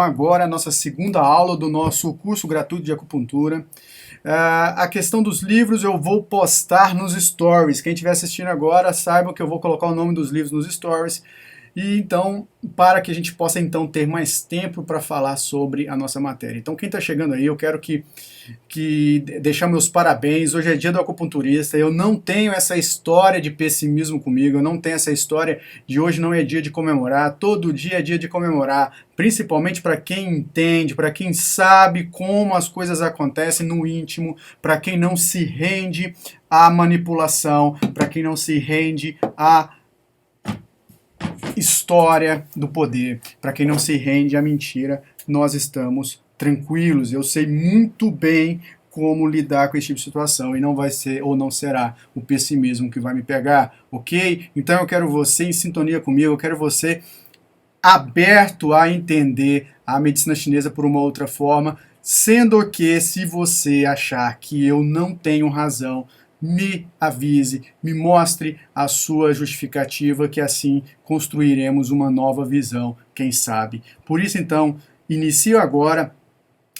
Agora a nossa segunda aula do nosso curso gratuito de acupuntura. A questão dos livros eu vou postar nos stories. Quem estiver assistindo agora, saiba que eu vou colocar o nome dos livros nos stories. E então, para que a gente possa então ter mais tempo para falar sobre a nossa matéria. Então, quem está chegando aí, eu quero que deixar meus parabéns. Hoje é dia do acupunturista. Eu não tenho essa história de pessimismo comigo. Eu não tenho essa história de hoje não é dia de comemorar. Todo dia é dia de comemorar. Principalmente para quem entende, para quem sabe como as coisas acontecem no íntimo, para quem não se rende à manipulação, para quem não se rende à história do poder, para quem não se rende à mentira. Nós estamos tranquilos. Eu sei muito bem como lidar com esse tipo de situação e não vai ser ou não será o pessimismo que vai me pegar, ok? Então eu quero você em sintonia comigo, eu quero você aberto a entender a medicina chinesa por uma outra forma, sendo que se você achar que eu não tenho razão, me avise, me mostre a sua justificativa, que assim construiremos uma nova visão, quem sabe. Por isso, então, inicio agora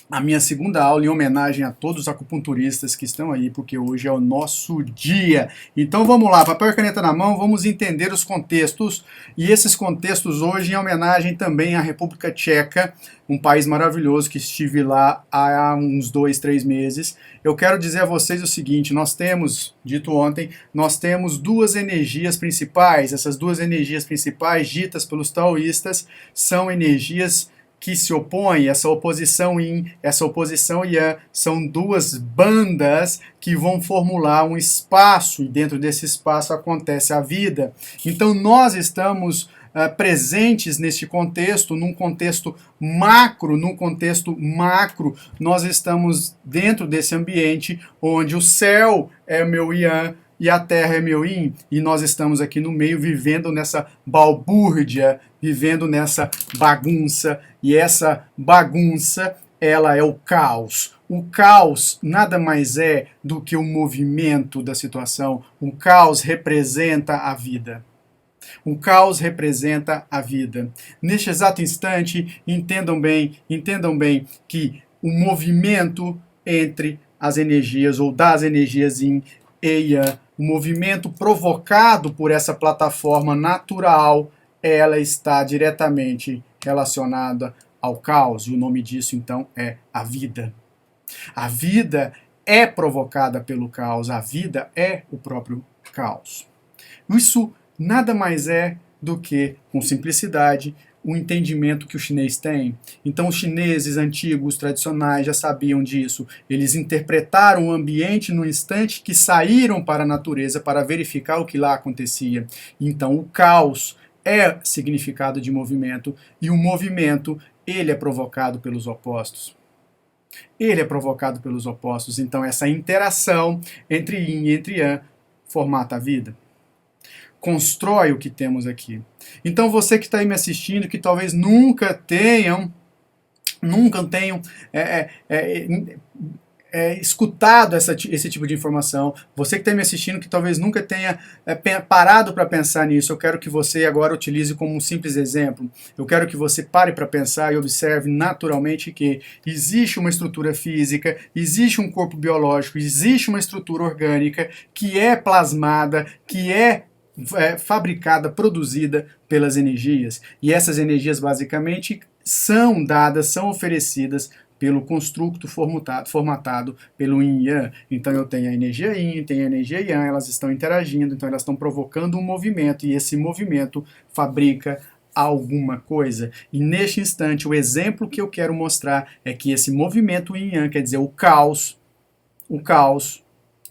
a minha segunda aula em homenagem a todos os acupunturistas que estão aí, porque hoje é o nosso dia. Então vamos lá, papel e caneta na mão, vamos entender os contextos, e esses contextos hoje em homenagem também à República Tcheca, um país maravilhoso que estive lá há uns 2, 3 meses. Eu quero dizer a vocês o seguinte, nós temos, dito ontem, nós temos duas energias principais. Essas duas energias principais, ditas pelos taoístas, são energias que se opõem. Essa oposição yin, essa oposição yang, são duas bandas que vão formular um espaço, e dentro desse espaço acontece a vida. Então nós estamos presentes neste contexto, num contexto macro, nós estamos dentro desse ambiente onde o céu é o meu yang e a terra é meu yin, e nós estamos aqui no meio vivendo nessa balbúrdia, vivendo nessa bagunça, e essa bagunça, ela é o caos. O caos nada mais é do que o movimento da situação. O caos representa a vida. O caos representa a vida. Neste exato instante, entendam bem que o movimento entre as energias, ou das energias yin e yang, o movimento provocado por essa plataforma natural, ela está diretamente relacionada ao caos, e o nome disso então é a vida. A vida é provocada pelo caos, a vida é o próprio caos. Isso nada mais é do que, com simplicidade, o entendimento que o chinês tem. Então os chineses antigos, tradicionais, já sabiam disso. Eles interpretaram o ambiente no instante que saíram para a natureza para verificar o que lá acontecia. Então o caos é significado de movimento, e o movimento, ele é provocado pelos opostos. Ele é provocado pelos opostos. Então essa interação entre yin e entre yang formata a vida. Constrói o que temos aqui. Então você que está aí me assistindo, que talvez nunca tenham escutado esse tipo de informação, você que está me assistindo, que talvez nunca tenha parado para pensar nisso, eu quero que você agora utilize como um simples exemplo. Eu quero que você pare para pensar e observe naturalmente que existe uma estrutura física, existe um corpo biológico, existe uma estrutura orgânica que é plasmada, que é fabricada, produzida pelas energias. E essas energias basicamente são dadas, são oferecidas pelo construto formatado pelo yin e yang. Então eu tenho a energia yin, tenho a energia yang, elas estão interagindo, então elas estão provocando um movimento, e esse movimento fabrica alguma coisa. E neste instante, o exemplo que eu quero mostrar é que esse movimento yin yang, quer dizer, o caos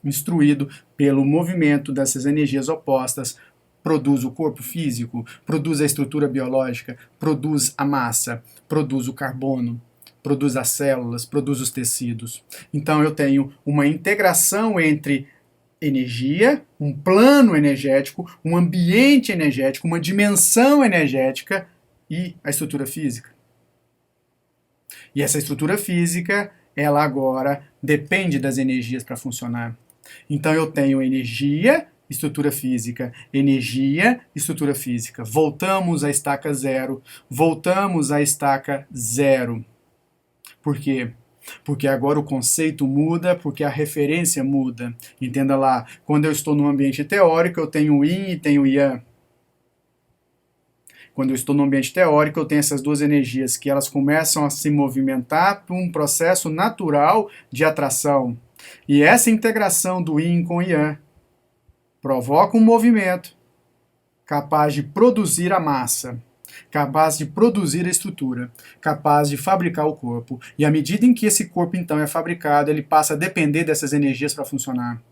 instruído pelo movimento dessas energias opostas, produz o corpo físico, produz a estrutura biológica, produz a massa, produz o carbono, produz as células, produz os tecidos. Então eu tenho uma integração entre energia, um plano energético, um ambiente energético, uma dimensão energética e a estrutura física. E essa estrutura física, ela agora depende das energias para funcionar. Então eu tenho energia estrutura física, energia, estrutura física. Voltamos à estaca zero, voltamos à estaca zero. Por quê? Porque agora o conceito muda, porque a referência muda. Entenda lá, quando eu estou num ambiente teórico, eu tenho Yin e tenho Yang. Quando eu estou no ambiente teórico, eu tenho essas duas energias que elas começam a se movimentar por um processo natural de atração. E essa integração do Yin com o Yang provoca um movimento capaz de produzir a massa, capaz de produzir a estrutura, capaz de fabricar o corpo. E à medida em que esse corpo, então, é fabricado, ele passa a depender dessas energias para funcionar.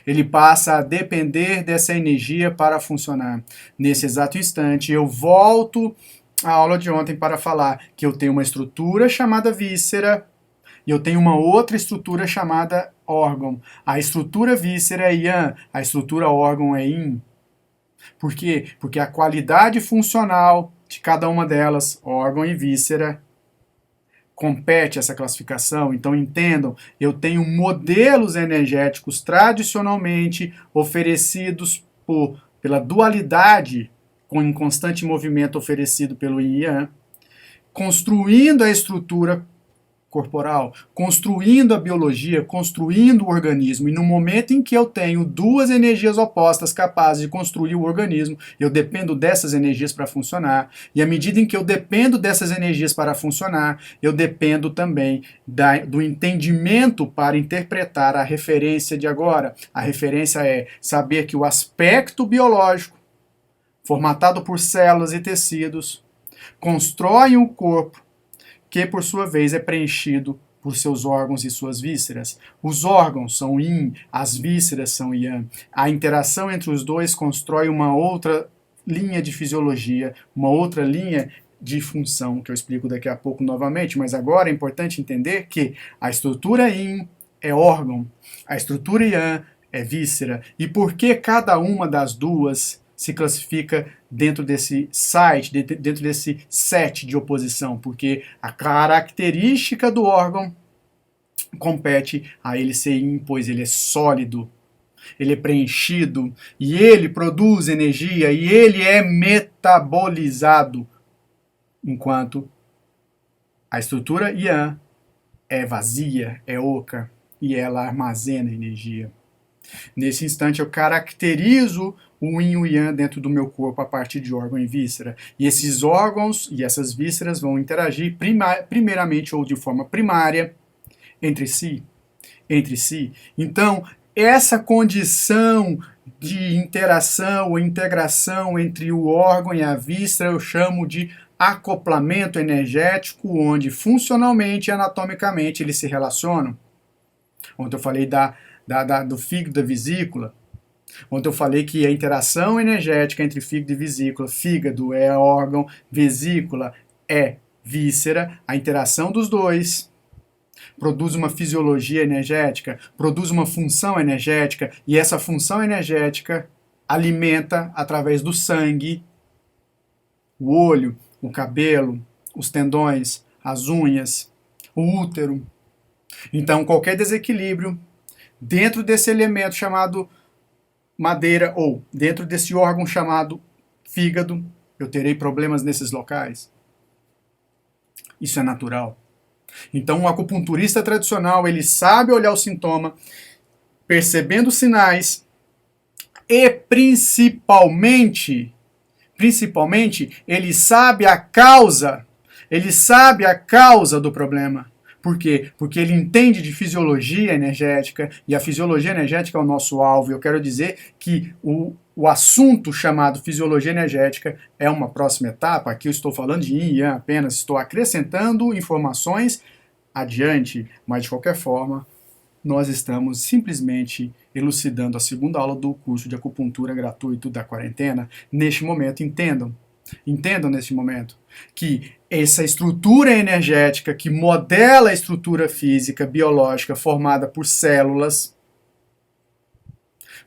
Ele passa a depender dessa energia para funcionar. Nesse exato instante, eu volto à aula de ontem para falar que eu tenho uma estrutura chamada víscera e eu tenho uma outra estrutura chamada órgão. A estrutura víscera é Yang, a estrutura órgão é Yin. Por quê? Porque a qualidade funcional de cada uma delas, órgão e víscera, compete essa classificação. Então entendam, eu tenho modelos energéticos tradicionalmente oferecidos pela dualidade em constante movimento oferecido pelo Yin e Yang, construindo a estrutura corporal, construindo a biologia, construindo o organismo. E no momento em que eu tenho duas energias opostas capazes de construir o organismo, eu dependo dessas energias para funcionar. E à medida em que eu dependo dessas energias para funcionar, eu dependo também do entendimento para interpretar a referência de agora. A referência é saber que o aspecto biológico, formatado por células e tecidos, constrói um corpo que, por sua vez, é preenchido por seus órgãos e suas vísceras. Os órgãos são Yin, as vísceras são Yang. A interação entre os dois constrói uma outra linha de fisiologia, uma outra linha de função, que eu explico daqui a pouco novamente, mas agora é importante entender que a estrutura Yin é órgão, a estrutura Yang é víscera, e por que cada uma das duas se classifica dentro desse site, dentro desse set de oposição, porque a característica do órgão compete a ele ser Yin, pois ele é sólido, ele é preenchido, e ele produz energia, e ele é metabolizado, enquanto a estrutura Yang é vazia, é oca, e ela armazena energia. Nesse instante eu caracterizo o Yin e o Yang dentro do meu corpo a partir de órgão e víscera. E esses órgãos e essas vísceras vão interagir primeiramente ou de forma primária entre si. Então, essa condição de interação ou integração entre o órgão e a víscera eu chamo de acoplamento energético, onde funcionalmente e anatomicamente eles se relacionam. Ontem eu falei do fígado e da vesícula. Ontem eu falei que a interação energética entre fígado e vesícula, fígado é órgão, vesícula é víscera, a interação dos dois produz uma fisiologia energética, produz uma função energética, e essa função energética alimenta através do sangue, o olho, o cabelo, os tendões, as unhas, o útero. Então qualquer desequilíbrio dentro desse elemento chamado madeira ou dentro desse órgão chamado fígado, eu terei problemas nesses locais. Isso é natural. Então, o acupunturista tradicional, ele sabe olhar o sintoma, percebendo os sinais e principalmente, ele sabe a causa do problema. Por quê? Porque ele entende de fisiologia energética, e a fisiologia energética é o nosso alvo. Eu quero dizer que o assunto chamado fisiologia energética é uma próxima etapa. Aqui eu estou falando de Yin e Yang apenas, estou acrescentando informações adiante, mas de qualquer forma, nós estamos simplesmente elucidando a segunda aula do curso de acupuntura gratuito da quarentena. Neste momento, entendam neste momento que essa estrutura energética que modela a estrutura física, biológica, formada por células,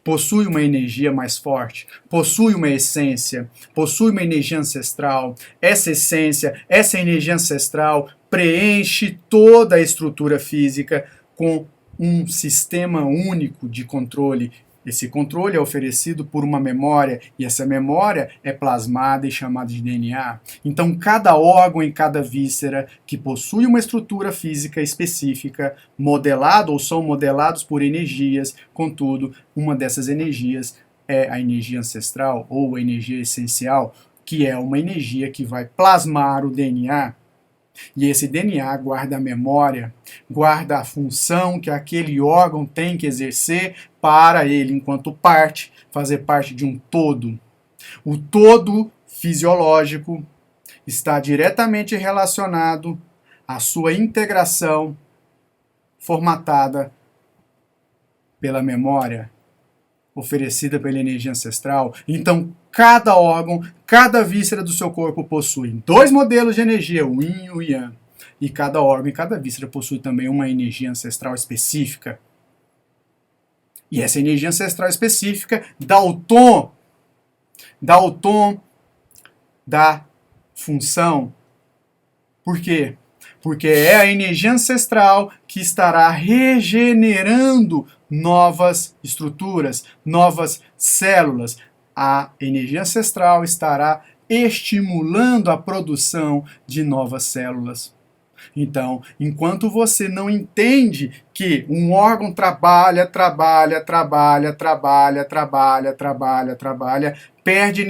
possui uma energia mais forte, possui uma essência, possui uma energia ancestral. Essa essência, essa energia ancestral preenche toda a estrutura física com um sistema único de controle, Esse controle é oferecido por uma memória, e essa memória é plasmada e chamada de DNA. Então, cada órgão e cada víscera que possui uma estrutura física específica, modelado ou são modelados por energias, contudo, uma dessas energias é a energia ancestral ou a energia essencial, que é uma energia que vai plasmar o DNA. E esse DNA guarda a memória, guarda a função que aquele órgão tem que exercer para ele, enquanto parte, fazer parte de um todo. O todo fisiológico está diretamente relacionado à sua integração formatada pela memória oferecida pela energia ancestral. Então, cada órgão, cada víscera do seu corpo possui 2 modelos de energia, o Yin e o Yang. E cada órgão e cada víscera possui também uma energia ancestral específica. E essa energia ancestral específica dá o tom da função. Por quê? Porque é a energia ancestral que estará regenerando novas estruturas, novas células. A energia ancestral estará estimulando a produção de novas células. Então, enquanto você não entende que um órgão trabalha, perde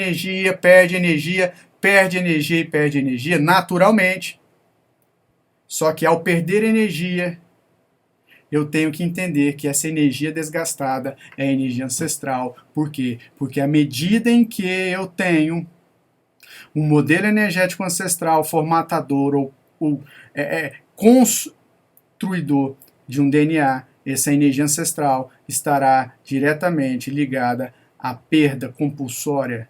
energia naturalmente. Só que ao perder energia, eu tenho que entender que essa energia desgastada é energia ancestral. Por quê? Porque à medida em que eu tenho um modelo energético ancestral formatador ou construidor de um DNA, essa energia ancestral estará diretamente ligada à perda compulsória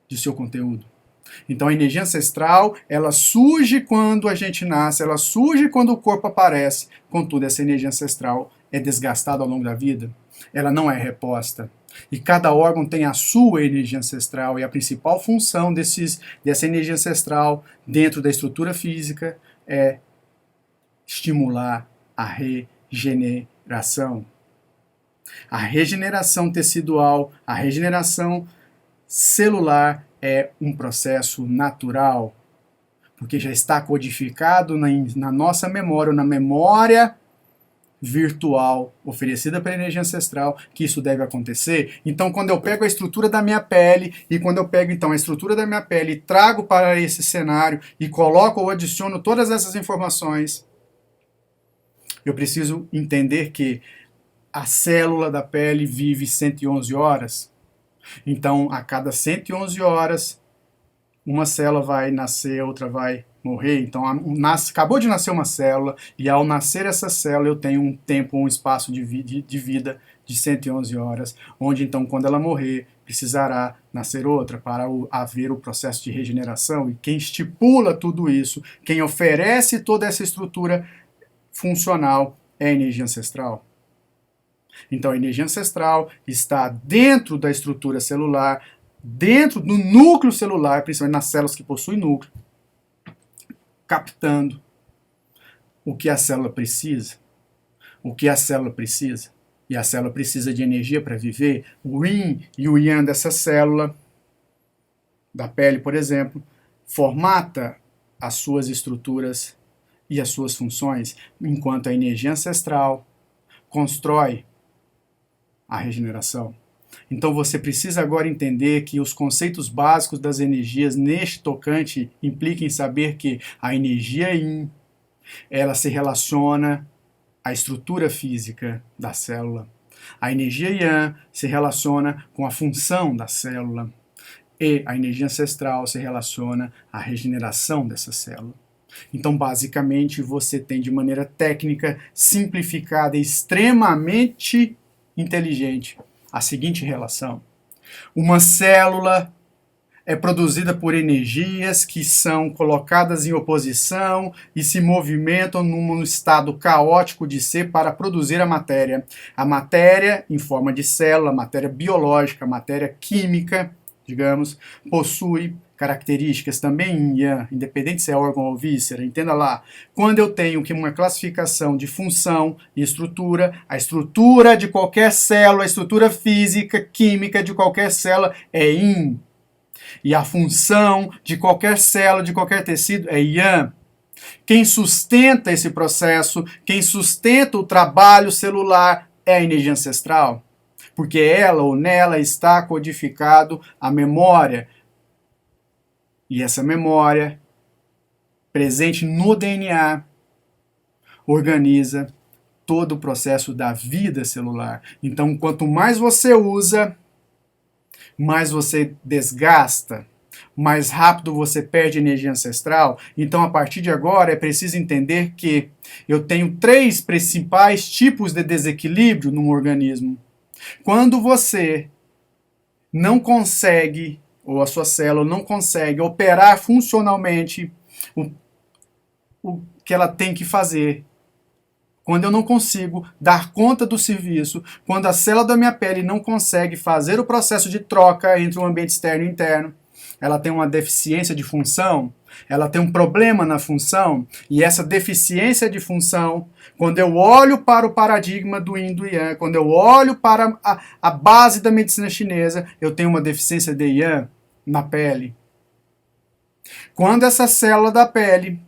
de seu conteúdo. Então a energia ancestral, ela surge quando a gente nasce, ela surge quando o corpo aparece. Contudo, essa energia ancestral é desgastada ao longo da vida, ela não é reposta. E cada órgão tem a sua energia ancestral, e a principal função dessa energia ancestral dentro da estrutura física é estimular a regeneração. A regeneração tecidual, a regeneração celular é um processo natural, porque já está codificado na nossa memória, na memória virtual oferecida pela energia ancestral, que isso deve acontecer. Então, quando eu pego a estrutura da minha pele, e quando eu pego então a estrutura da minha pele e trago para esse cenário e coloco ou adiciono todas essas informações, eu preciso entender que a célula da pele vive 111 horas. Então, a cada 111 horas, uma célula vai nascer, outra vai morrer. Então, acabou de nascer uma célula, e ao nascer essa célula, eu tenho um tempo, um espaço de vida de 111 horas, onde, então, quando ela morrer, precisará nascer outra para haver o processo de regeneração. E quem estipula tudo isso, quem oferece toda essa estrutura funcional, é a energia ancestral. Então, a energia ancestral está dentro da estrutura celular, dentro do núcleo celular, principalmente nas células que possuem núcleo, captando o que a célula precisa. O que a célula precisa. E a célula precisa de energia para viver. O Yin e o Yang dessa célula, da pele, por exemplo, formata as suas estruturas e as suas funções, enquanto a energia ancestral constrói a regeneração. Então você precisa agora entender que os conceitos básicos das energias neste tocante implicam em saber que a energia Yin, ela se relaciona à estrutura física da célula. A energia Yang se relaciona com a função da célula. E a energia ancestral se relaciona à regeneração dessa célula. Então, basicamente, você tem de maneira técnica, simplificada e extremamente inteligente a seguinte relação. Uma célula é produzida por energias que são colocadas em oposição e se movimentam num estado caótico de ser para produzir a matéria. A matéria em forma de célula, a matéria biológica, a matéria química, digamos, possui características também em Yang, independente se é órgão ou víscera, entenda lá. Quando eu tenho que uma classificação de função e estrutura, a estrutura de qualquer célula, a estrutura física, química de qualquer célula é Yin. E a função de qualquer célula, de qualquer tecido é Yang. Quem sustenta esse processo, quem sustenta o trabalho celular é a energia ancestral. Porque ela ou nela está codificado a memória. E essa memória, presente no DNA, organiza todo o processo da vida celular. Então, quanto mais você usa, mais você desgasta, mais rápido você perde energia ancestral. Então, a partir de agora, é preciso entender que eu tenho 3 principais tipos de desequilíbrio num organismo. Quando você não consegue, ou a sua célula não consegue operar funcionalmente o que ela tem que fazer, quando eu não consigo dar conta do serviço, quando a célula da minha pele não consegue fazer o processo de troca entre o ambiente externo e interno, ela tem uma deficiência de função, ela tem um problema na função, e essa deficiência de função, quando eu olho para o paradigma do Yin e do Yang, quando eu olho para a base da medicina chinesa, eu tenho uma deficiência de Yang na pele. Quando essa célula da pele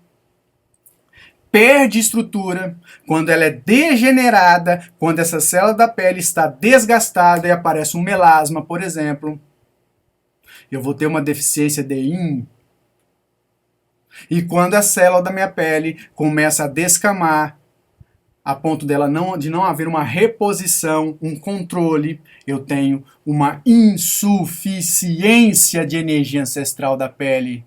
perde estrutura, quando ela é degenerada, quando essa célula da pele está desgastada e aparece um melasma, por exemplo, eu vou ter uma deficiência de Yin. E quando a célula da minha pele começa a descamar, a ponto de não haver uma reposição, um controle, eu tenho uma insuficiência de energia ancestral da pele.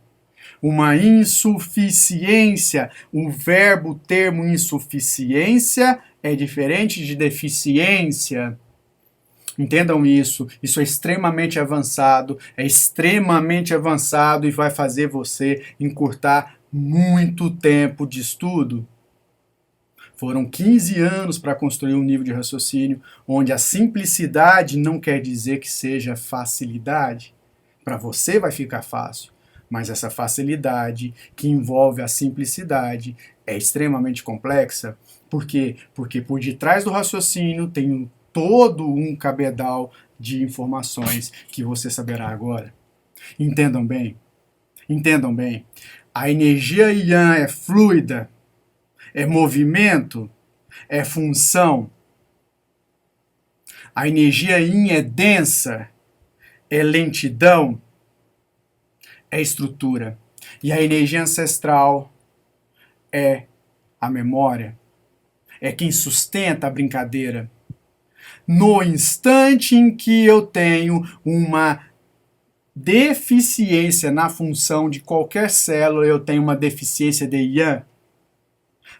Uma insuficiência. O verbo, o termo insuficiência é diferente de deficiência. Entendam isso. Isso é extremamente avançado e vai fazer você encurtar muito tempo de estudo. Foram 15 anos para construir um nível de raciocínio onde a simplicidade não quer dizer que seja facilidade. Para você vai ficar fácil. Mas essa facilidade que envolve a simplicidade é extremamente complexa. Por quê? Porque por detrás do raciocínio tem todo um cabedal de informações que você saberá agora. Entendam bem. Entendam bem. A energia Yang é fluida, é movimento, é função. A energia Yin é densa, é lentidão, é estrutura. E a energia ancestral é a memória. É quem sustenta a brincadeira. No instante em que eu tenho uma deficiência na função de qualquer célula, eu tenho uma deficiência de Yang.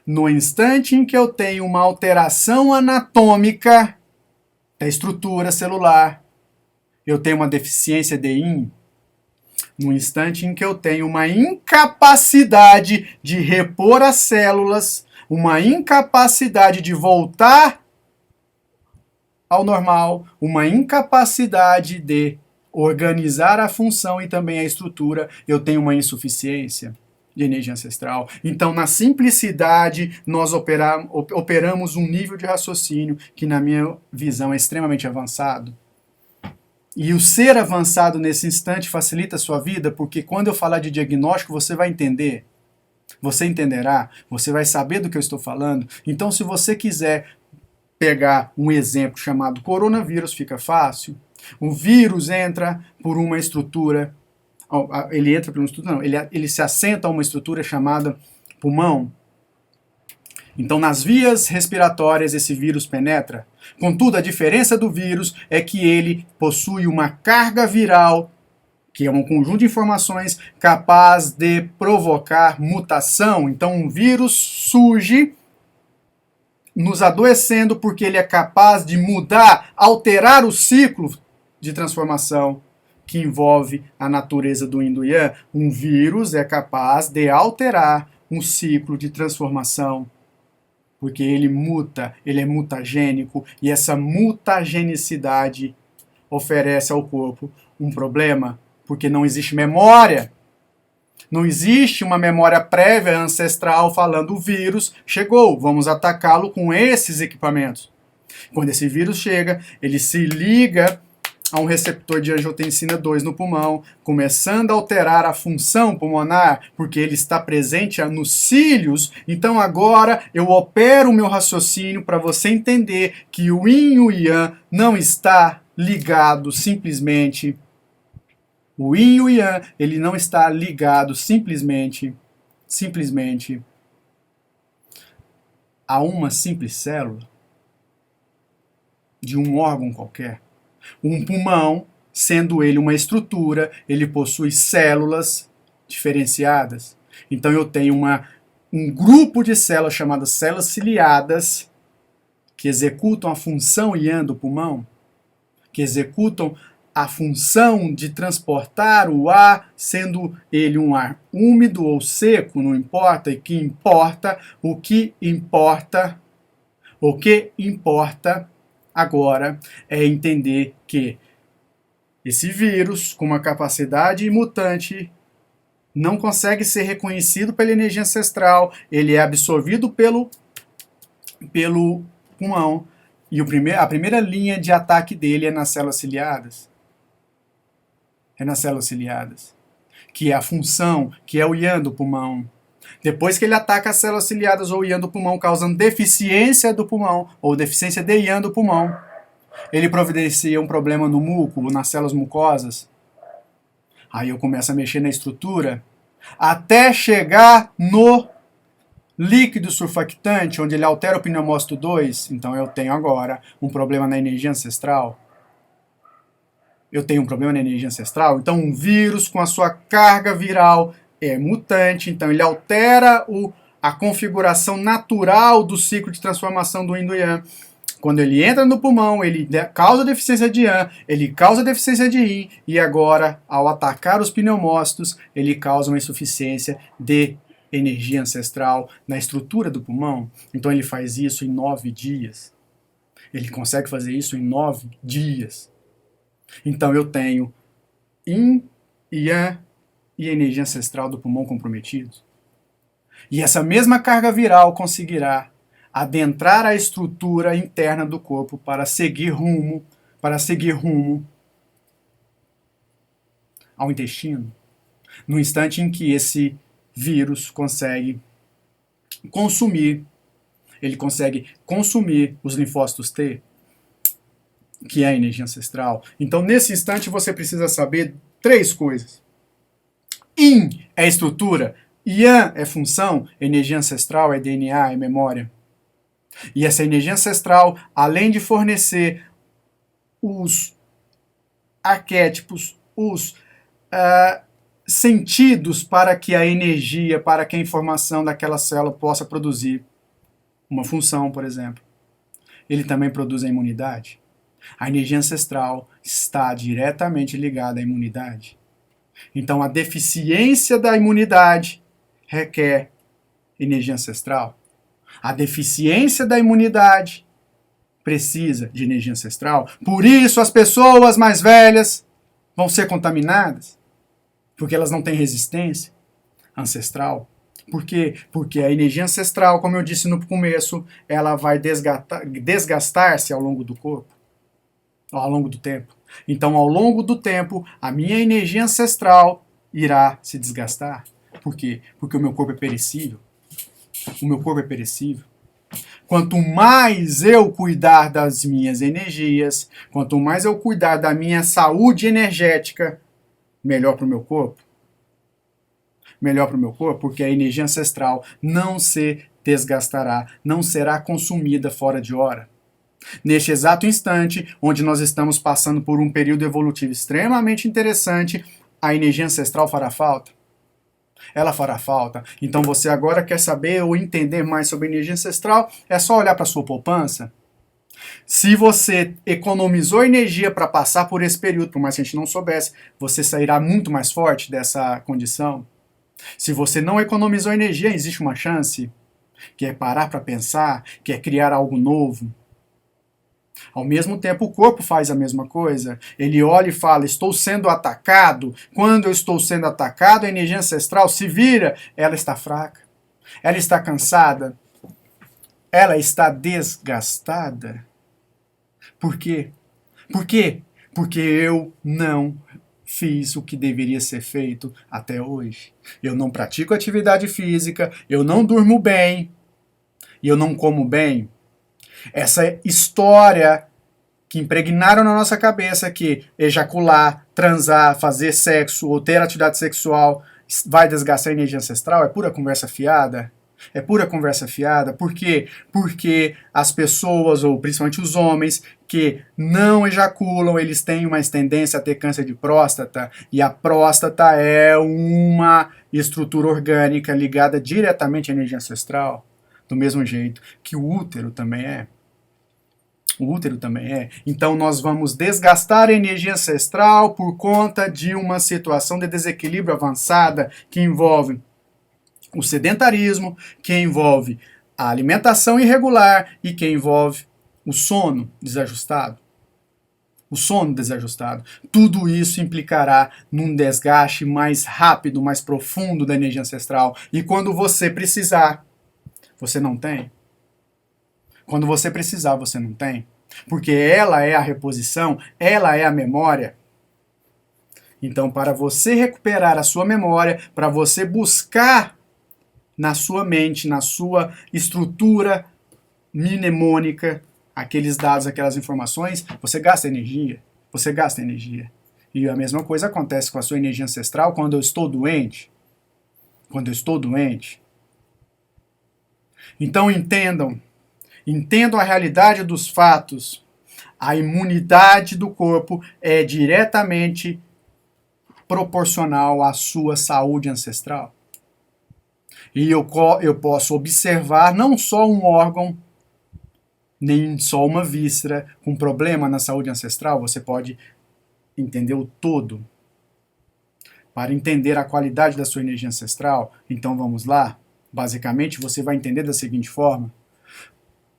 No instante em que eu tenho uma alteração anatômica da estrutura celular, eu tenho uma deficiência de Yin. No instante em que eu tenho uma incapacidade de repor as células, uma incapacidade de voltar ao normal, uma incapacidade de organizar a função e também a estrutura, eu tenho uma insuficiência de energia ancestral. Então, na simplicidade, nós operamos um nível de raciocínio que, na minha visão, é extremamente avançado. E o ser avançado nesse instante facilita a sua vida, porque quando eu falar de diagnóstico, você vai entender. Você entenderá, você vai saber do que eu estou falando. Então, se você quiser pegar um exemplo chamado coronavírus, fica fácil. O vírus entra por uma estrutura, ele se assenta a uma estrutura chamada pulmão. Então, nas vias respiratórias, esse vírus penetra. Contudo, a diferença do vírus é que ele possui uma carga viral, que é um conjunto de informações capaz de provocar mutação. Então, um vírus surge nos adoecendo porque ele é capaz de mudar, alterar o ciclo de transformação que envolve a natureza do Yin e do Yang. Um vírus é capaz de alterar um ciclo de transformação, porque ele muta, ele é mutagênico, e essa mutagenicidade oferece ao corpo um problema porque não existe memória. Não existe uma memória prévia ancestral falando o vírus chegou, vamos atacá-lo com esses equipamentos. Quando esse vírus chega, ele se liga a um receptor de angiotensina 2 no pulmão, começando a alterar a função pulmonar, porque ele está presente nos cílios. Então agora eu opero o meu raciocínio para você entender que o yin e o yang não está ligado simplesmente. O yin e o yang, ele não está ligado simplesmente a uma simples célula de um órgão qualquer. Um pulmão, sendo ele uma estrutura, ele possui células diferenciadas. Então eu tenho um grupo de células chamadas células ciliadas que executam a função yang do pulmão, que executam a função de transportar o ar, sendo ele um ar úmido ou seco, não importa, o que importa agora é entender que esse vírus, com uma capacidade mutante, não consegue ser reconhecido pela energia ancestral, ele é absorvido pelo pulmão, e a primeira linha de ataque dele é nas células ciliadas. Que é a função, que é o yang do pulmão. Depois que ele ataca as células ciliadas ou yang do pulmão, causando deficiência do pulmão, ou deficiência de yang do pulmão, ele providencia um problema no muco, nas células mucosas. Aí eu começo a mexer na estrutura, até chegar no líquido surfactante, onde ele altera o pneumócito 2. Então eu tenho agora um problema na energia ancestral. Então um vírus com a sua carga viral é mutante, então ele altera a configuração natural do ciclo de transformação do yin e do yang. Quando ele entra no pulmão, ele causa deficiência de yang, ele causa deficiência de yin, e agora, ao atacar os pneumócitos, ele causa uma insuficiência de energia ancestral na estrutura do pulmão. Então ele faz isso em 9 dias. Ele consegue fazer isso em 9 dias. Então eu tenho yin, yang e energia ancestral do pulmão comprometidos. E essa mesma carga viral conseguirá adentrar a estrutura interna do corpo para seguir rumo ao intestino, no instante em que esse vírus consegue consumir os linfócitos T, que é a energia ancestral. Então, nesse instante, você precisa saber 3 coisas. Yin é estrutura, Yang é função, energia ancestral é DNA, é memória. E essa energia ancestral, além de fornecer os arquétipos, os sentidos para que a energia, para que a informação daquela célula possa produzir uma função, por exemplo, ele também produz a imunidade. A energia ancestral está diretamente ligada à imunidade. Então, a deficiência da imunidade requer energia ancestral. A deficiência da imunidade precisa de energia ancestral. Por isso, as pessoas mais velhas vão ser contaminadas, porque elas não têm resistência ancestral. Por quê? Porque a energia ancestral, como eu disse no começo, ela vai desgastar-se ao longo do corpo, ao longo do tempo. Então, ao longo do tempo, a minha energia ancestral irá se desgastar. Por quê? Porque o meu corpo é perecível. Quanto mais eu cuidar das minhas energias, quanto mais eu cuidar da minha saúde energética, melhor para o meu corpo. Porque a energia ancestral não se desgastará, não será consumida fora de hora. Neste exato instante, onde nós estamos passando por um período evolutivo extremamente interessante, a energia ancestral fará falta. Ela fará falta. Então você agora quer saber ou entender mais sobre energia ancestral? É só olhar para a sua poupança. Se você economizou energia para passar por esse período, por mais que a gente não soubesse, você sairá muito mais forte dessa condição. Se você não economizou energia, existe uma chance, que é parar para pensar, que é criar algo novo. Ao mesmo tempo, o corpo faz a mesma coisa. Ele olha e fala, estou sendo atacado. Quando eu estou sendo atacado, a energia ancestral se vira. Ela está fraca. Ela está cansada. Ela está desgastada. Por quê? Por quê? Porque eu não fiz o que deveria ser feito até hoje. Eu não pratico atividade física, eu não durmo bem e eu não como bem. Essa história que impregnaram na nossa cabeça que ejacular, transar, fazer sexo ou ter atividade sexual vai desgastar a energia ancestral é pura conversa fiada. É pura conversa fiada. Por quê? Porque as pessoas, ou principalmente os homens, que não ejaculam, eles têm uma tendência a ter câncer de próstata, e a próstata é uma estrutura orgânica ligada diretamente à energia ancestral, do mesmo jeito que o útero também é. O útero também é. Então nós vamos desgastar a energia ancestral por conta de uma situação de desequilíbrio avançada que envolve o sedentarismo, que envolve a alimentação irregular e que envolve o sono desajustado. O sono desajustado. Tudo isso implicará num desgaste mais rápido, mais profundo da energia ancestral. E quando você precisar, você não tem. Quando você precisar, você não tem. Porque ela é a reposição, ela é a memória. Então, para você recuperar a sua memória, para você buscar na sua mente, na sua estrutura mnemônica, aqueles dados, aquelas informações, você gasta energia. Você gasta energia. E a mesma coisa acontece com a sua energia ancestral quando eu estou doente. Quando eu estou doente. Então, entendam a realidade dos fatos. A imunidade do corpo é diretamente proporcional à sua saúde ancestral. E eu posso observar não só um órgão, nem só uma víscera com problema na saúde ancestral, você pode entender o todo. Para entender a qualidade da sua energia ancestral, então vamos lá. Basicamente, você vai entender da seguinte forma.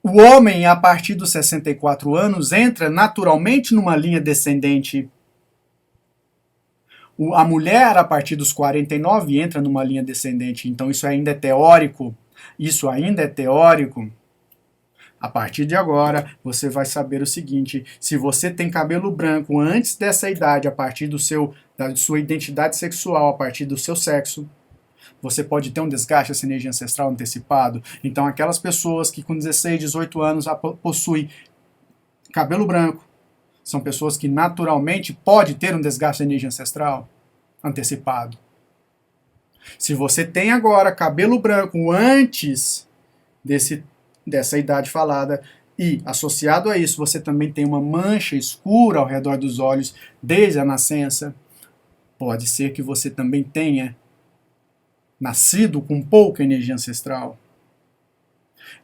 O homem, a partir dos 64 anos, entra naturalmente numa linha descendente. A mulher, a partir dos 49, entra numa linha descendente. Então, isso ainda é teórico. Isso ainda é teórico. A partir de agora, você vai saber o seguinte: se você tem cabelo branco antes dessa idade, a partir da sua identidade sexual, a partir do seu sexo, você pode ter um desgaste dessa energia ancestral antecipado. Então, aquelas pessoas que com 16, 18 anos possuem cabelo branco, são pessoas que naturalmente podem ter um desgaste da energia ancestral antecipado. Se você tem agora cabelo branco antes dessa idade falada, e associado a isso você também tem uma mancha escura ao redor dos olhos desde a nascença, pode ser que você também tenha nascido com pouca energia ancestral.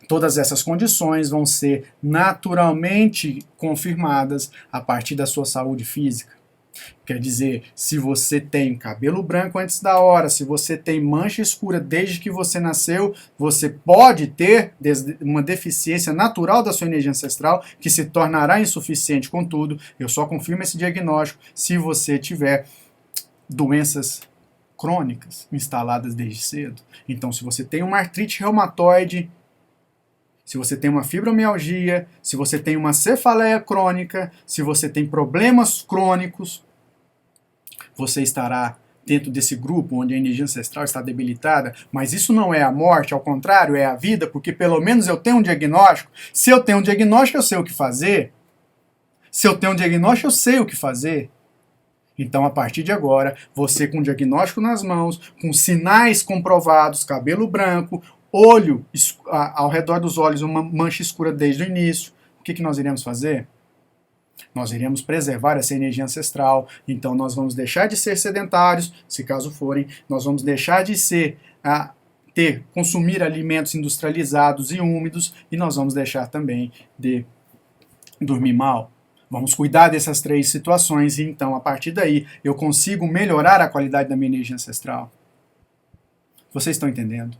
Todas essas condições vão ser naturalmente confirmadas a partir da sua saúde física. Quer dizer, se você tem cabelo branco antes da hora, se você tem mancha escura desde que você nasceu, você pode ter uma deficiência natural da sua energia ancestral que se tornará insuficiente. Contudo, eu só confirmo esse diagnóstico se você tiver doenças crônicas instaladas desde cedo. Então, se você tem uma artrite reumatoide, se você tem uma fibromialgia, se você tem uma cefaleia crônica, se você tem problemas crônicos, você estará dentro desse grupo onde a energia ancestral está debilitada, mas isso não é a morte, ao contrário, é a vida, porque pelo menos eu tenho um diagnóstico. Se eu tenho um diagnóstico, eu sei o que fazer. Se eu tenho um diagnóstico, eu sei o que fazer. Então, a partir de agora, você com o diagnóstico nas mãos, com sinais comprovados, cabelo branco, olho ao redor dos olhos, uma mancha escura desde o início, o que nós iremos fazer? Nós iremos preservar essa energia ancestral, então nós vamos deixar de ser sedentários, se caso forem, nós vamos deixar de consumir alimentos industrializados e úmidos, e nós vamos deixar também de dormir mal. Vamos cuidar dessas 3 situações e então, a partir daí, eu consigo melhorar a qualidade da minha energia ancestral. Vocês estão entendendo?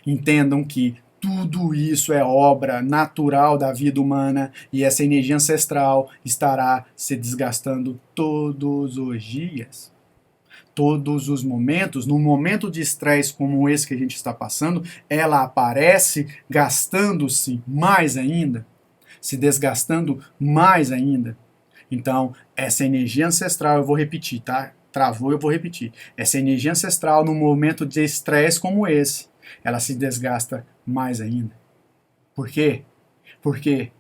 Entendam que Tudo isso é obra natural da vida humana e essa energia ancestral estará se desgastando todos os dias, todos os momentos. Num momento de estresse como esse que a gente está passando, ela aparece gastando-se mais ainda, se desgastando mais ainda. Então, essa energia ancestral, eu vou repetir, tá? Travou, eu vou repetir. Essa energia ancestral, num momento de estresse como esse, ela se desgasta mais ainda. Por quê? Por quê?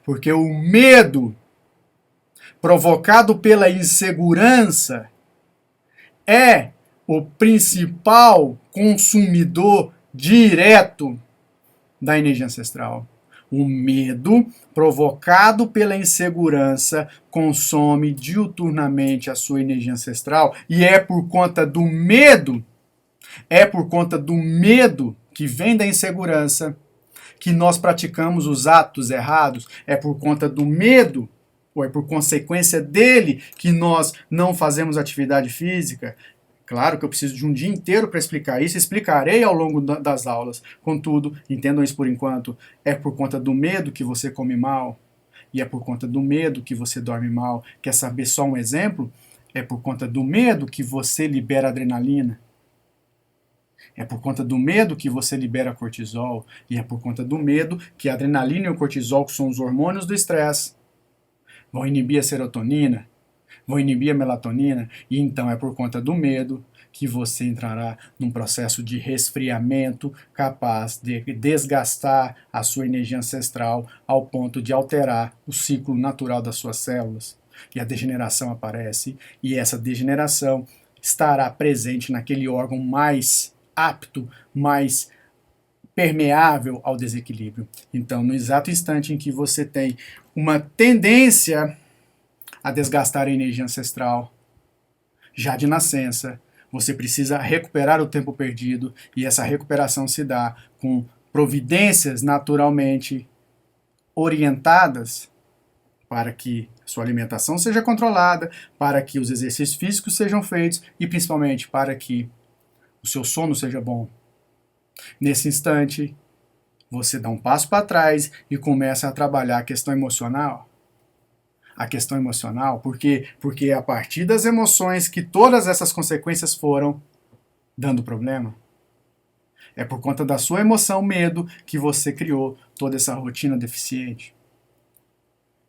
Porque o medo provocado pela insegurança é o principal consumidor direto da energia ancestral. O medo provocado pela insegurança consome diuturnamente a sua energia ancestral e é por conta do medo, que vem da insegurança que nós praticamos os atos errados, é por conta do medo ou é por consequência dele que nós não fazemos atividade física. Claro que eu preciso de um dia inteiro para explicar isso, explicarei ao longo das aulas. Contudo, entendam isso por enquanto, é por conta do medo que você come mal, e é por conta do medo que você dorme mal. Quer saber só um exemplo? É por conta do medo que você libera adrenalina. É por conta do medo que você libera cortisol, e é por conta do medo que a adrenalina e o cortisol, que são os hormônios do estresse, vão inibir a serotonina, vão inibir a melatonina, e então é por conta do medo que você entrará num processo de resfriamento capaz de desgastar a sua energia ancestral ao ponto de alterar o ciclo natural das suas células. E a degeneração aparece, e essa degeneração estará presente naquele órgão mais apto, mais permeável ao desequilíbrio. Então, no exato instante em que você tem uma tendência a desgastar a energia ancestral, já de nascença, você precisa recuperar o tempo perdido, e essa recuperação se dá com providências naturalmente orientadas para que sua alimentação seja controlada, para que os exercícios físicos sejam feitos e principalmente para que o seu sono seja bom. Nesse instante, você dá um passo para trás e começa a trabalhar a questão emocional. A questão emocional, porque é a partir das emoções que todas essas consequências foram dando problema. É por conta da sua emoção, medo, que você criou toda essa rotina deficiente.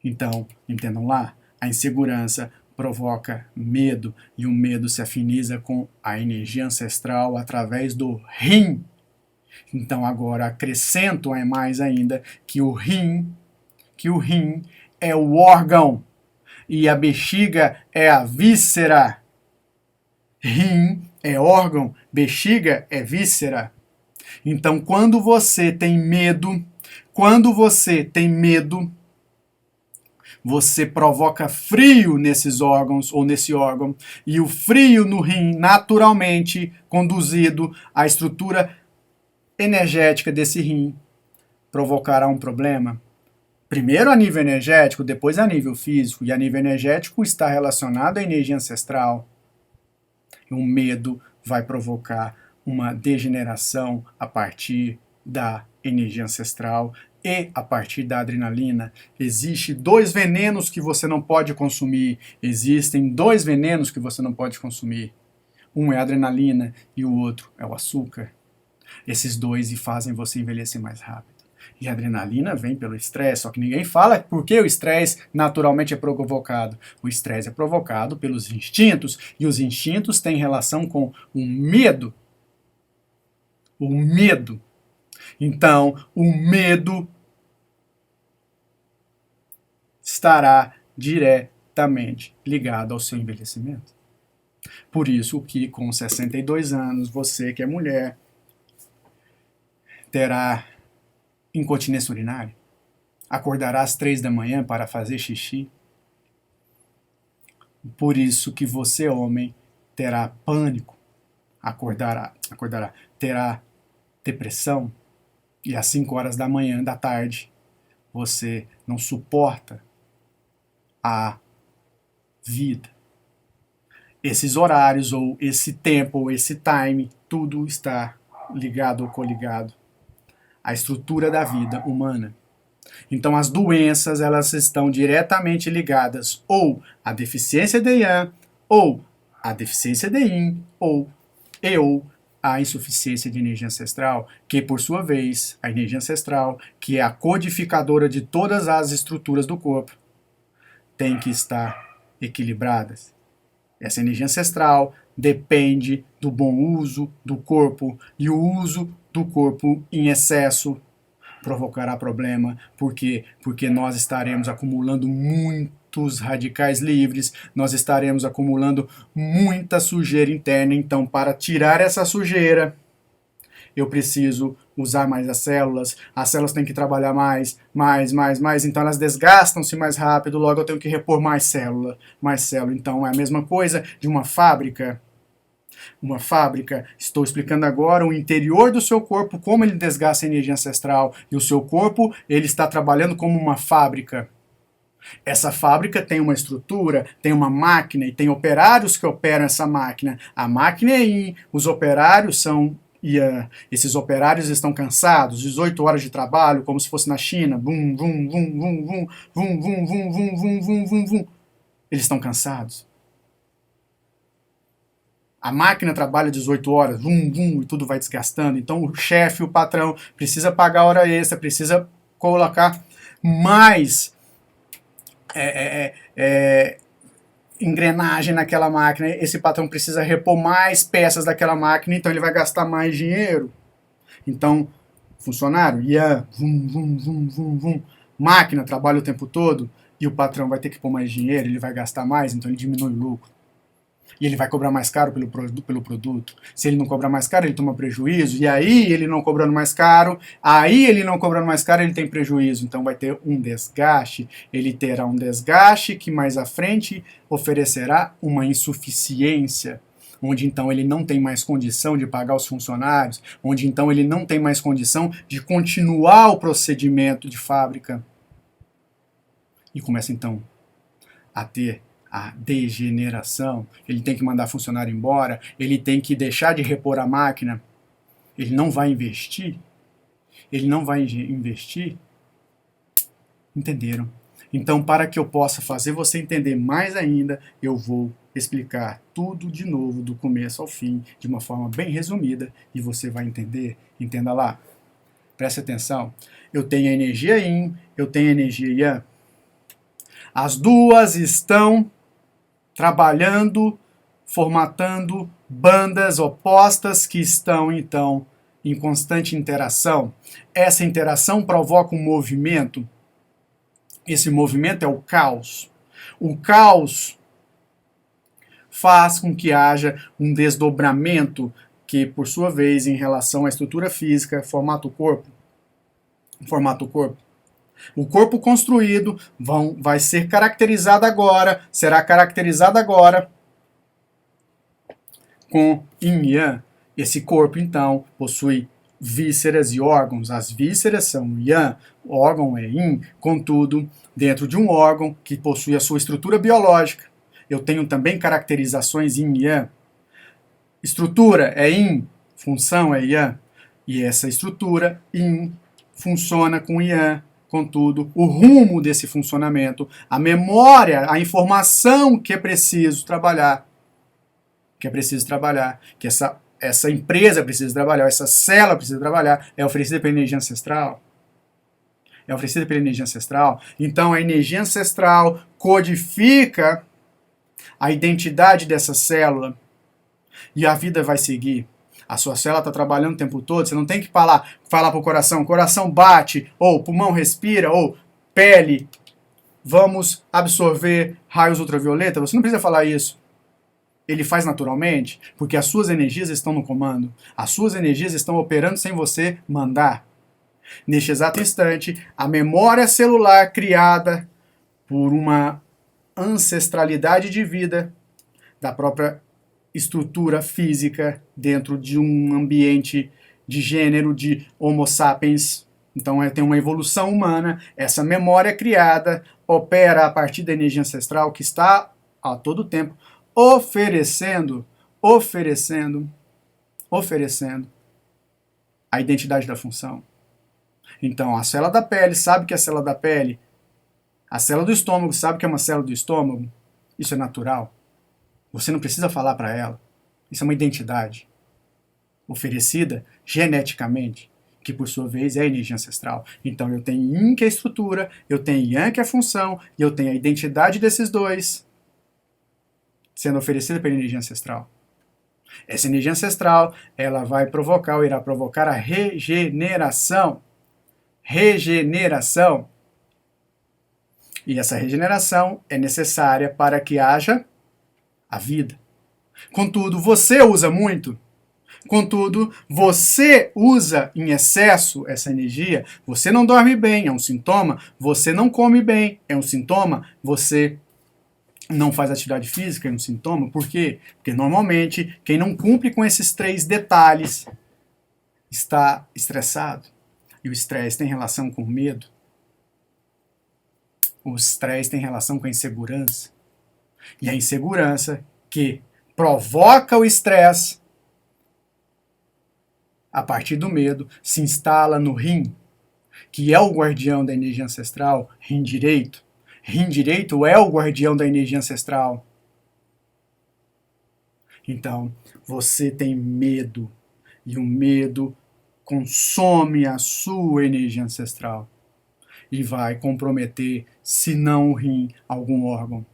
Então, entendam lá, a insegurança provoca medo, e o medo se afiniza com a energia ancestral através do rim. Então agora acrescento mais ainda que o rim é o órgão e a bexiga é a víscera. Rim é órgão, bexiga é víscera. Então quando você tem medo, você provoca frio nesses órgãos ou nesse órgão, e o frio no rim naturalmente conduzido à estrutura energética desse rim provocará um problema. Primeiro a nível energético, depois a nível físico, e a nível energético está relacionado à energia ancestral. O medo vai provocar uma degeneração a partir da energia ancestral e a partir da adrenalina. Existem dois venenos que você não pode consumir. Um é a adrenalina e o outro é o açúcar. Esses dois fazem você envelhecer mais rápido. E a adrenalina vem pelo estresse, só que ninguém fala por que o estresse naturalmente é provocado. O estresse é provocado pelos instintos, e os instintos têm relação com o medo. O medo. Então, o medo estará diretamente ligado ao seu envelhecimento. Por isso que com 62 anos, você que é mulher, terá incontinência urinária, acordará às 3 da manhã para fazer xixi. Por isso que você, homem, terá pânico, terá depressão, e às 5 horas da manhã, da tarde, você não suporta a vida. Esses horários, ou esse tempo, ou esse time, tudo está ligado ou coligado a estrutura da vida humana. Então as doenças, elas estão diretamente ligadas ou à deficiência de Yang, ou à deficiência de Yin, ou à insuficiência de energia ancestral, que por sua vez, a energia ancestral, que é a codificadora de todas as estruturas do corpo, tem que estar equilibradas. Essa energia ancestral depende do bom uso do corpo, e o uso do corpo em excesso provocará problema. Por quê? Porque nós estaremos acumulando muitos radicais livres, nós estaremos acumulando muita sujeira interna. Então, para tirar essa sujeira, eu preciso usar mais as células têm que trabalhar mais, então elas desgastam-se mais rápido, logo eu tenho que repor mais célula. Então é a mesma coisa de uma fábrica. Uma fábrica, estou explicando agora o interior do seu corpo, como ele desgasta a energia ancestral, e o seu corpo, ele está trabalhando como uma fábrica. Essa fábrica tem uma estrutura, tem uma máquina, e tem operários que operam essa máquina. A máquina é Yin, os operários são Yang. Esses operários estão cansados, 18 horas de trabalho, como se fosse na China. Vum, vum, vum, vum, vum, vum, vum, vum, vum, vum, vum, vum, vum. Eles estão cansados. A máquina trabalha 18 horas, vum, vum, e tudo vai desgastando. Então o chefe, o patrão, precisa pagar hora extra, precisa colocar mais engrenagem naquela máquina. Esse patrão precisa repor mais peças daquela máquina, então ele vai gastar mais dinheiro. Então, funcionário, vum, vum, vum, vum, vum. Máquina trabalha o tempo todo, e o patrão vai ter que pôr mais dinheiro, ele vai gastar mais, então ele diminui o lucro. E ele vai cobrar mais caro pelo produto. Se ele não cobrar mais caro, ele toma prejuízo. E aí, ele não cobrando mais caro, ele tem prejuízo. Então vai ter um desgaste. Ele terá um desgaste que mais à frente oferecerá uma insuficiência, onde então ele não tem mais condição de pagar os funcionários, onde então ele não tem mais condição de continuar o procedimento de fábrica. E começa então a ter a degeneração. Ele tem que mandar funcionário embora, ele tem que deixar de repor a máquina, ele não vai investir. Entenderam? Então, para que eu possa fazer você entender mais ainda, eu vou explicar tudo de novo, do começo ao fim, de uma forma bem resumida, e você vai entender. Entenda lá. Preste atenção. Eu tenho a energia Yin, eu tenho a energia Yang. As duas estão trabalhando, formatando bandas opostas que estão, então, em constante interação. Essa interação provoca um movimento. Esse movimento é o caos. O caos faz com que haja um desdobramento que, por sua vez, em relação à estrutura física, formata o corpo. O corpo construído vai ser será caracterizado agora com Yin Yang. Esse corpo, então, possui vísceras e órgãos. As vísceras são Yang, o órgão é Yin. Contudo, dentro de um órgão que possui a sua estrutura biológica, eu tenho também caracterizações Yin Yang. Estrutura é Yin, função é Yang. E essa estrutura Yin funciona com Yang. Contudo, o rumo desse funcionamento, a memória, a informação que é preciso trabalhar, que essa empresa precisa trabalhar, essa célula precisa trabalhar, é oferecida pela energia ancestral. Então, a energia ancestral codifica a identidade dessa célula e a vida vai seguir. A sua célula está trabalhando o tempo todo, você não tem que falar para o coração bate, ou pulmão respira, ou pele, vamos absorver raios ultravioleta. Você não precisa falar isso. Ele faz naturalmente, porque as suas energias estão no comando. As suas energias estão operando sem você mandar. Neste exato instante, a memória celular criada por uma ancestralidade de vida da própria estrutura física dentro de um ambiente de gênero de Homo sapiens. Então tem uma evolução humana, essa memória criada opera a partir da energia ancestral que está a todo tempo oferecendo a identidade da função. Então, a célula da pele sabe que é a célula da pele. A célula do estômago sabe que é uma célula do estômago. Isso é natural. Você não precisa falar para ela. Isso é uma identidade oferecida geneticamente, que por sua vez é energia ancestral. Então eu tenho Yin, que é a estrutura, eu tenho Yang, que é a função, e eu tenho a identidade desses dois sendo oferecida pela energia ancestral. Essa energia ancestral, ela vai provocar ou irá provocar a regeneração. Regeneração. E essa regeneração é necessária para que haja a vida. Contudo, você usa muito. Contudo, você usa em excesso essa energia, você não dorme bem, é um sintoma, você não come bem, é um sintoma, você não faz atividade física, é um sintoma. Por quê? Porque normalmente quem não cumpre com esses 3 detalhes está estressado. E o estresse tem relação com o medo. O estresse tem relação com a insegurança. E a insegurança que provoca o estresse a partir do medo, se instala no rim, que é o guardião da energia ancestral, rim direito. Rim direito é o guardião da energia ancestral. Então, você tem medo, e o medo consome a sua energia ancestral e vai comprometer, se não o rim, algum órgão.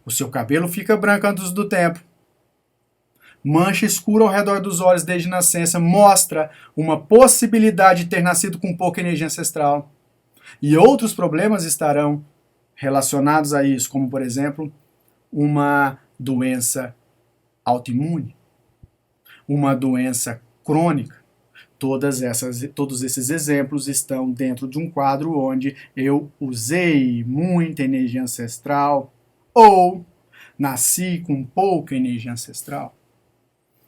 O seu cabelo fica branco antes do tempo. Mancha escura ao redor dos olhos desde nascença mostra uma possibilidade de ter nascido com pouca energia ancestral. E outros problemas estarão relacionados a isso, como, por exemplo, uma doença autoimune, uma doença crônica. Todos esses exemplos estão dentro de um quadro onde eu usei muita energia ancestral ou nasci com pouca energia ancestral.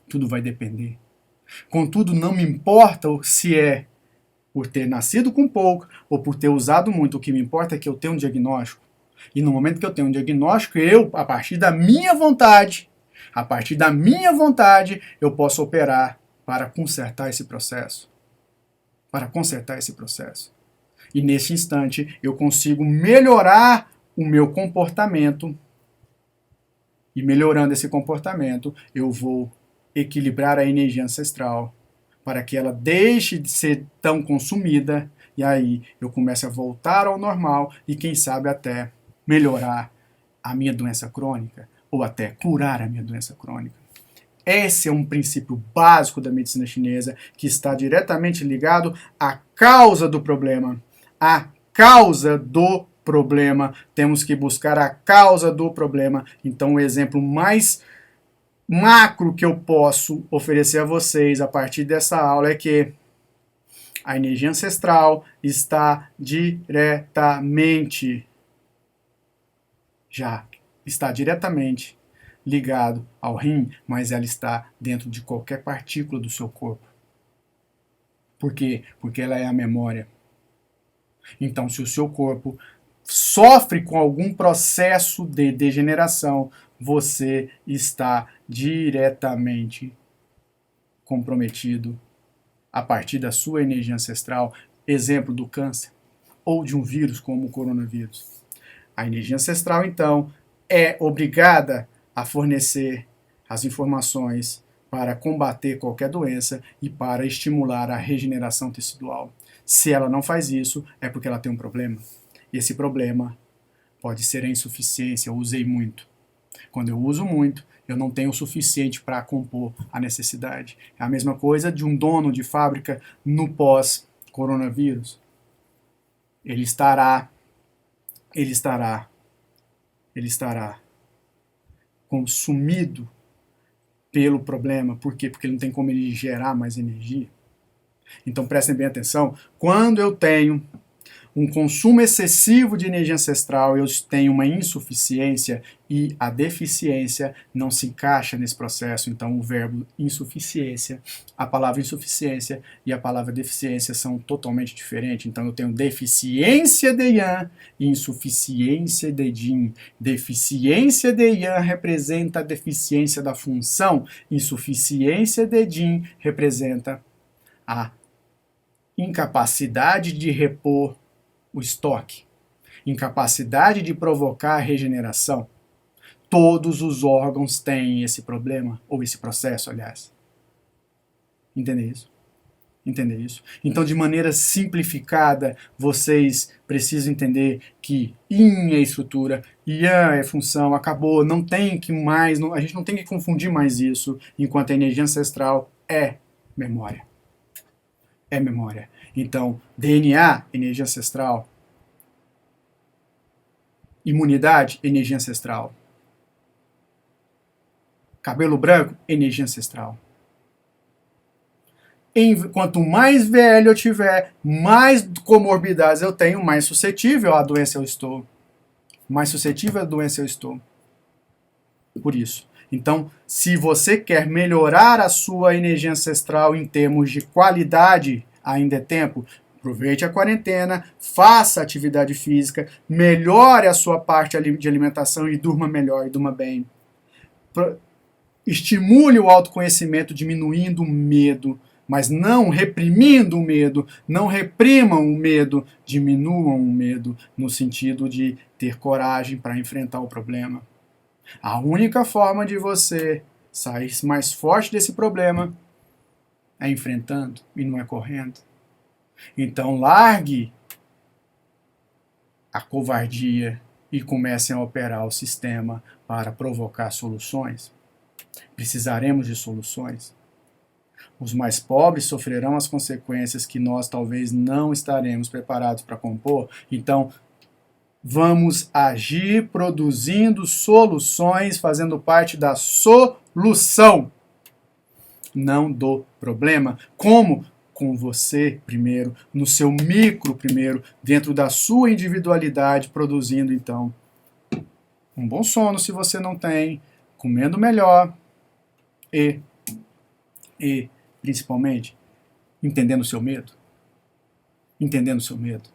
Tudo vai depender. Contudo, não me importa se é por ter nascido com pouco ou por ter usado muito. O que me importa é que eu tenha um diagnóstico. E no momento que eu tenho um diagnóstico, a partir da minha vontade, eu posso operar para consertar esse processo. E nesse instante, eu consigo melhorar o meu comportamento. E melhorando esse comportamento, eu vou equilibrar a energia ancestral para que ela deixe de ser tão consumida e aí eu comece a voltar ao normal e quem sabe até melhorar a minha doença crônica ou até curar a minha doença crônica. Esse é um princípio básico da medicina chinesa que está diretamente ligado à causa do problema. A causa do problema. Temos que buscar a causa do problema. Então, o exemplo mais macro que eu posso oferecer a vocês a partir dessa aula é que a energia ancestral está diretamente ligado ao rim, mas ela está dentro de qualquer partícula do seu corpo. Por quê? Porque ela é a memória. Então, se o seu corpo sofre com algum processo de degeneração, você está diretamente comprometido a partir da sua energia ancestral, exemplo do câncer, ou de um vírus como o coronavírus. A energia ancestral, então, é obrigada a fornecer as informações para combater qualquer doença e para estimular a regeneração tecidual. Se ela não faz isso, é porque ela tem um problema. E esse problema pode ser a insuficiência, eu usei muito. Quando eu uso muito, eu não tenho o suficiente para compor a necessidade. É a mesma coisa de um dono de fábrica no pós-coronavírus. Ele estará consumido pelo problema. Por quê? Porque ele não tem como ele gerar mais energia. Então prestem bem atenção. Quando eu tenho um consumo excessivo de energia ancestral, eu tenho uma insuficiência e a deficiência não se encaixa nesse processo. Então o verbo insuficiência, a palavra insuficiência e a palavra deficiência são totalmente diferentes. Então eu tenho deficiência de Yang e insuficiência de Yin. Deficiência de Yang representa a deficiência da função, insuficiência de Yin representa a incapacidade de repor o estoque, incapacidade de provocar a regeneração. Todos os órgãos têm esse problema, ou esse processo, aliás. Entender isso? Entender isso? Então, de maneira simplificada, vocês precisam entender que Yin é estrutura, Yang é função, acabou, não tem que mais, a gente não tem que confundir mais isso, enquanto a energia ancestral é memória. É memória. Então, DNA, energia ancestral. Imunidade, energia ancestral. Cabelo branco, energia ancestral. Quanto mais velho eu tiver, mais comorbidades eu tenho, mais suscetível à doença eu estou. Mais suscetível à doença eu estou. Por isso. Então, se você quer melhorar a sua energia ancestral em termos de qualidade, ainda é tempo, aproveite a quarentena, faça atividade física, melhore a sua parte de alimentação e durma melhor e durma bem. Estimule o autoconhecimento diminuindo o medo, mas não reprimindo o medo, não reprimam o medo, diminuam o medo, no sentido de ter coragem para enfrentar o problema. A única forma de você sair mais forte desse problema é enfrentando e não é correndo. Então largue a covardia e comecem a operar o sistema para provocar soluções. Precisaremos de soluções. Os mais pobres sofrerão as consequências que nós talvez não estaremos preparados para compor. Então, vamos agir produzindo soluções, fazendo parte da solução, não do problema. Como? Com você primeiro, no seu micro primeiro, dentro da sua individualidade, produzindo então um bom sono se você não tem, comendo melhor e principalmente, entendendo o seu medo. Entendendo o seu medo.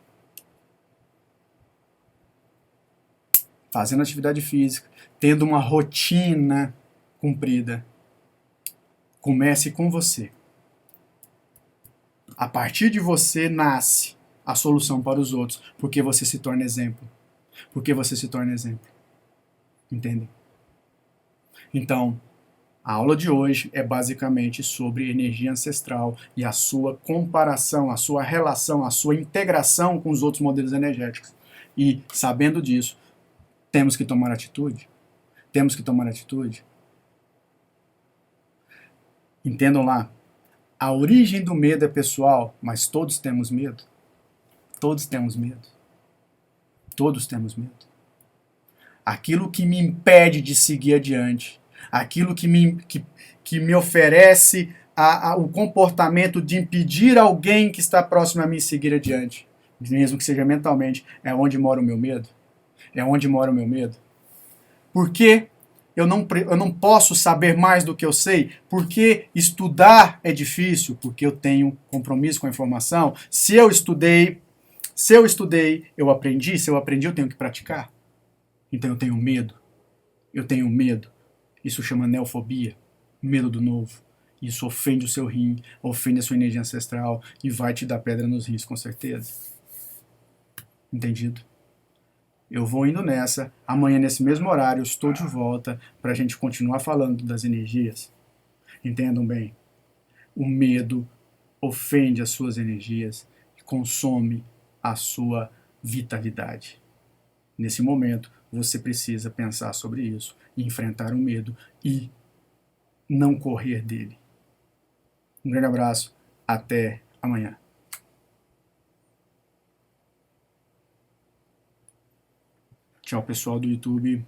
Fazendo atividade física, tendo uma rotina cumprida. Comece com você. A partir de você nasce a solução para os outros, porque você se torna exemplo. Porque você se torna exemplo. Entendem? Então, a aula de hoje é basicamente sobre energia ancestral e a sua comparação, a sua relação, a sua integração com os outros modelos energéticos. E, sabendo disso, temos que tomar atitude. Temos que tomar atitude. Entendam lá, a origem do medo é pessoal, mas todos temos medo. Todos temos medo. Todos temos medo. Aquilo que me impede de seguir adiante, aquilo que me oferece o comportamento de impedir alguém que está próximo a mim seguir adiante, mesmo que seja mentalmente, é onde mora o meu medo. É onde mora o meu medo. Por que eu não posso saber mais do que eu sei? Porque estudar é difícil, porque eu tenho compromisso com a informação. Se eu estudei, eu aprendi, se eu aprendi, eu tenho que praticar. Então eu tenho medo. Eu tenho medo. Isso chama neofobia, medo do novo. Isso ofende o seu rim, ofende a sua energia ancestral e vai te dar pedra nos rins, com certeza. Entendido? Eu vou indo nessa. Amanhã, nesse mesmo horário, eu estou de volta para a gente continuar falando das energias. Entendam bem. O medo ofende as suas energias e consome a sua vitalidade. Nesse momento, você precisa pensar sobre isso, e enfrentar o medo e não correr dele. Um grande abraço, até amanhã. Tchau, pessoal do YouTube.